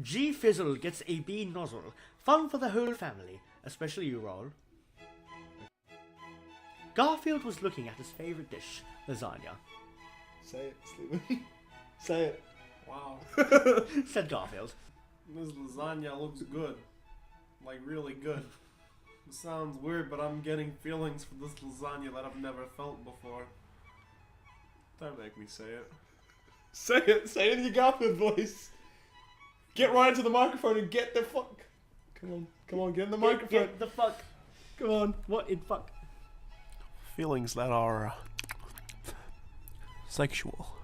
G Fizzle gets a bee nozzle. Fun for the whole family, especially you, Roll. Garfield was looking at his favourite dish, lasagna. Say it, Steven. Say it. Wow. Said Garfield. This lasagna looks good. Like, really good. It sounds weird, but I'm getting feelings for this lasagna that I've never felt before. Don't make me say it. Say it. Say it in your Garfield voice. Get right into the microphone and get the fuck. Come on, get in the microphone. Get the fuck. Come on. What in fuck? Feelings that are sexual.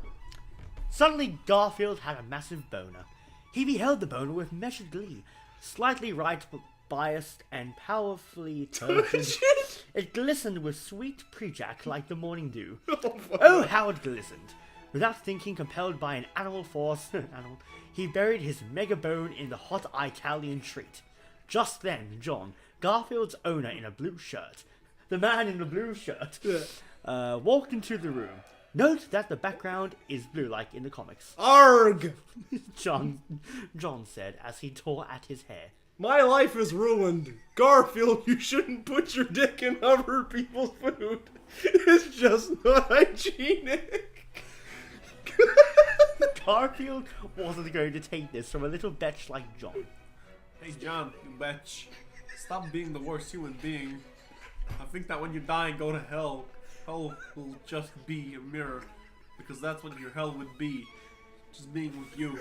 Suddenly, Garfield had a massive boner. He beheld the boner with measured glee, slightly right biased and powerfully turgid. It glistened with sweet prejack like the morning dew. Oh, how it glistened! Without thinking, compelled by an animal force, he buried his mega bone in the hot Italian treat. Just then, John, Garfield's owner in a blue shirt, the man in the blue shirt, walked into the room. Note that the background is blue like in the comics. Arg! John said as he tore at his hair. My life is ruined. Garfield, you shouldn't put your dick in other people's food. It's just not hygienic. Garfield wasn't going to take this from a little bitch like John. Hey John, you bitch. Stop being the worst human being. I think that when you die and go to hell, hell will just be a mirror. Because that's what your hell would be. Just being with you.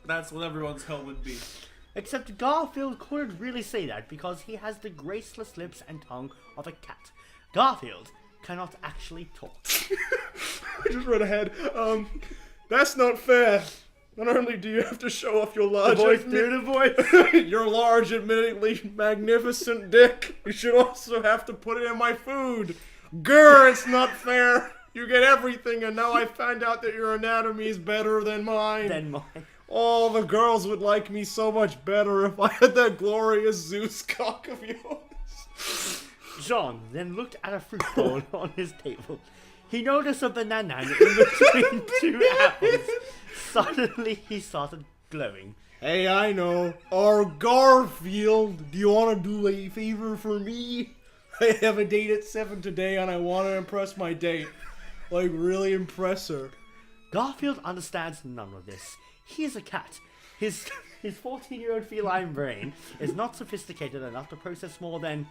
That's what everyone's hell would be. Except Garfield couldn't really say that because he has the graceless lips and tongue of a cat. Garfield cannot actually talk. I just read ahead. That's not fair. Not only do you have to show off your large... your large, admittedly magnificent dick, you should also have to put it in my food. Grr, it's not fair. You get everything, and now I find out that your anatomy is better than mine. Oh, the girls would like me so much better if I had that glorious Zeus cock of yours. John then looked at a fruit bowl on his table. He noticed a banana in between two apples. Suddenly, he started glowing. Hey, I know. Garfield, do you want to do a favor for me? I have a date at 7 today, and I want to impress my date. Like, really impress her. Garfield understands none of this. He is a cat. His 14-year-old feline brain is not sophisticated enough to process more than...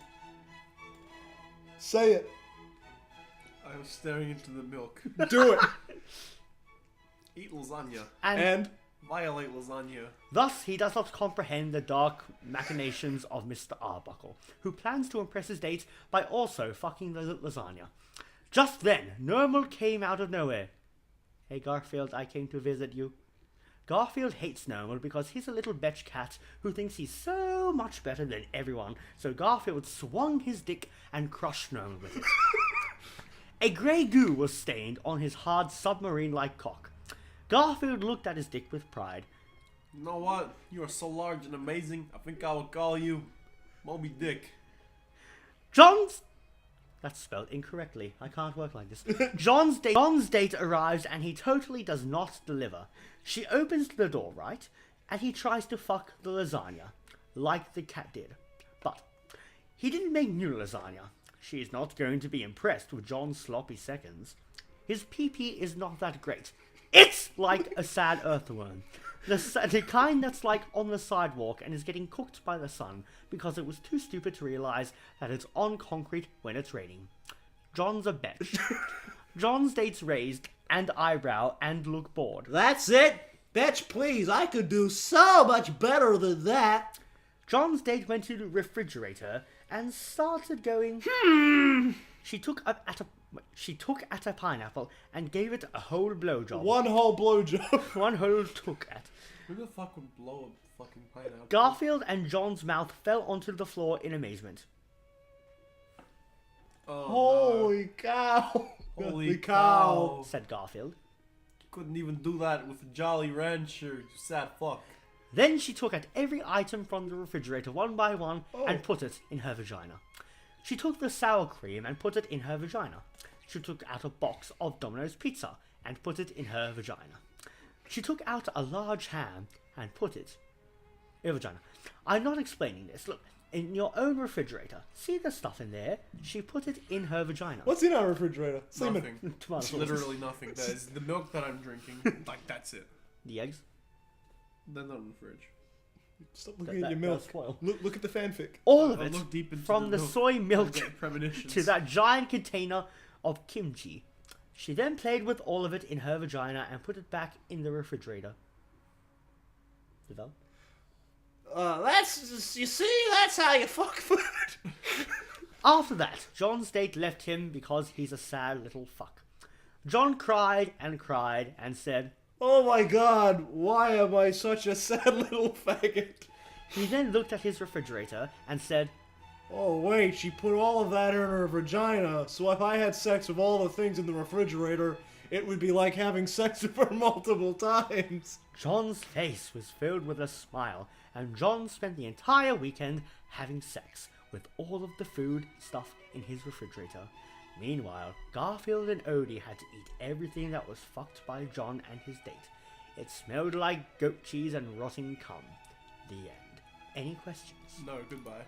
Say it. I was staring into the milk. Do it. Eat lasagna. And violate lasagna. Thus, he does not comprehend the dark machinations of Mr. Arbuckle, who plans to impress his date by also fucking the lasagna. Just then, Normal came out of nowhere. Hey Garfield, I came to visit you. Garfield hates Normal because he's a little betch cat who thinks he's so much better than everyone, so Garfield swung his dick and crushed Normal with it. A grey goo was stained on his hard submarine-like cock. Garfield looked at his dick with pride. You know what? You are so large and amazing, I think I will call you Moby Dick. That's spelled incorrectly. I can't work like this. John's date arrives and he totally does not deliver. She opens the door, right? And he tries to fuck the lasagna, like the cat did. But he didn't make new lasagna. She is not going to be impressed with John's sloppy seconds. His pee-pee is not that great. It's like a sad earthworm. The kind that's like on the sidewalk and is getting cooked by the sun because it was too stupid to realize that it's on concrete when it's raining. John's a bitch. John's date's raised and eyebrow and look bored. That's it. Bitch, please. I could do so much better than that. John's date went to the refrigerator and started going, She took at a pineapple and gave it a whole blowjob. One whole blowjob. One whole took at. Who the fuck would blow a fucking pineapple? Garfield and John's mouth fell onto the floor in amazement. Oh, holy cow. Holy cow, said Garfield. You couldn't even do that with a Jolly Rancher, you sad fuck. Then she took out every item from the refrigerator one by one and put it in her vagina. She took the sour cream and put it in her vagina. She took out a box of Domino's pizza and put it in her vagina. She took out a large ham and put it in her vagina. I'm not explaining this. Look, in your own refrigerator. See the stuff in there? She put it in her vagina. What's in our refrigerator? Semen. Nothing. Tomato sauce. Literally nothing. That is the milk that I'm drinking. Like, that's it. The eggs? They're not in the fridge. Stop looking at your milk. Look at the fanfic. All of I'll it, look deep into from the milk. soy I milk get premonitions. to that giant container of kimchi. She then played with all of it in her vagina and put it back in the refrigerator. Lovell? That's how you fuck food. After that, John's date left him because he's a sad little fuck. John cried and said, Oh my god, why am I such a sad little faggot? he then looked at his refrigerator and said, Oh wait, she put all of that in her vagina, so if I had sex with all the things in the refrigerator, it would be like having sex with her multiple times. John's face was filled with a smile, and John spent the entire weekend having sex with all of the food stuff in his refrigerator. Meanwhile, Garfield and Odie had to eat everything that was fucked by John and his date. It smelled like goat cheese and rotting cum. The end. Any questions? No, goodbye.